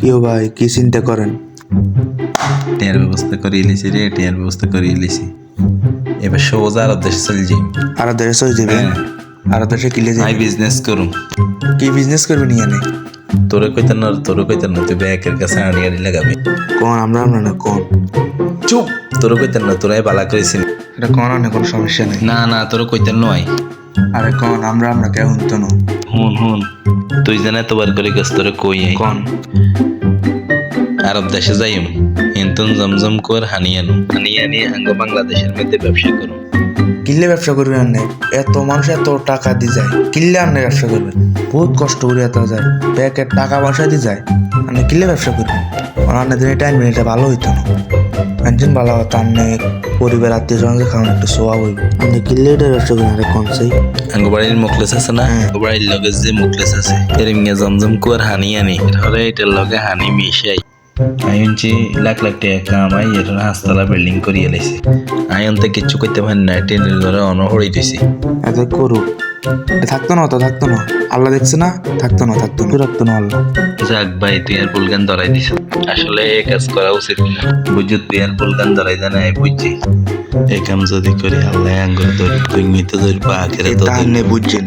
কিও ভাই কি চিন্তা করেন? টিয়ার ব্যবস্থা করে এলিছি রে, টিয়ার ব্যবস্থা করে এলিছি। এবার সোজা আরব দেশে চলে যাই। আর দেশে চলে যাবেন? আর দেশে কিলে আই যাবেন? বিজনেস করুম। কি বিজনেস করবেন ইয়ানে? তোরে কইতেন না তুই ব্যাকের কাছে আড়ি আড়ি লাগাবি। কোন আমরা না কোন? চুপ, তোরে কইতেন না, তোরাই বালা করেছিস। এটা কোন অনেক কোনো সমস্যা নেই। না তোরে কইতেন নয়। আরে কোন আমরা কেমন তো না? হুন তুই জানে তোবার করে গেছ, তোরে কই কোন আরব দেশে যাইম, হিন্তন জমজম কর হানি আনি আঙ্গ বাংলাদেশের মধ্যে ব্যবসা করুম। কিল্লে ব্যবসা করবেন আনে? এত মানুষ এত টাকা দিয়ে যায়, কিল্লে আপনি ব্যবসা করবেন? বহুত কষ্ট করে এত যায়, ব্যাংকের টাকা পয়সা দিয়ে যায়, আপনি কিল্লে ব্যবসা করবেন? আপনাদের টাইম এটা ভালো হইতো না, একজন ভালো হতো। আপনি পরিবার আত্মীয় স্বজনকে খাওয়ানো একটু সোয়া হইব, আপনি কিল্লে এটা ব্যবসা করেন? আরে কোন সেই আঙ্গ বাড়ির মুখলেস আছে না, আঙ্গ বাড়ির লগে যে মুখলেস আছে এরম জমজম কর হানি আনি ধরে এটার লগে হানি মিশাই আইনছি লাখ লাখ টাকা কামাই এটা হাসতলা বিল্ডিং করিয়ে লাইছে। আয়নতে কিচ্ছু করতে পারেন না, ট্রেনের ঘরে অনহড়ি দিছি। এত করুক, থাকতো না, আল্লাহ দেখছে না, থাকতো না আল্লাহ। যাক ভাই, তুই আর বুলগান ধরাই দিস। আসলে এই কাজ করা উচিত না, বুঝছো? তুই আর বুলগান ধরাই দেয় না, বুঝছি। এই কাম যদি করি আল্লাহ আঙ্গুল ধরি, তুই মিতে ধরবো আখেরে তো তাহলে বুঝছেন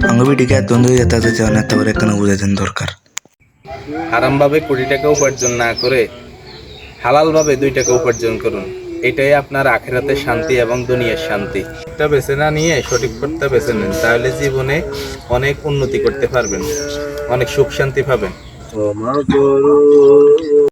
আঙ্গবিটিকে এত যেতে চান, এত করে কেন বুঝাইছেন দরকার? হারামভাবে কোটি টাকা উপার্জন না করে হালালভাবে 2 টাকা উপার্জন করুন। এটাই আপনার আখিরাতের শান্তি এবং দুনিয়ার শান্তি। এটা বেছে না নিয়ে সঠিক পথটা বেছে নেন, তাহলে জীবনে অনেক উন্নতি করতে পারবেন, অনেক সুখ শান্তি পাবেন।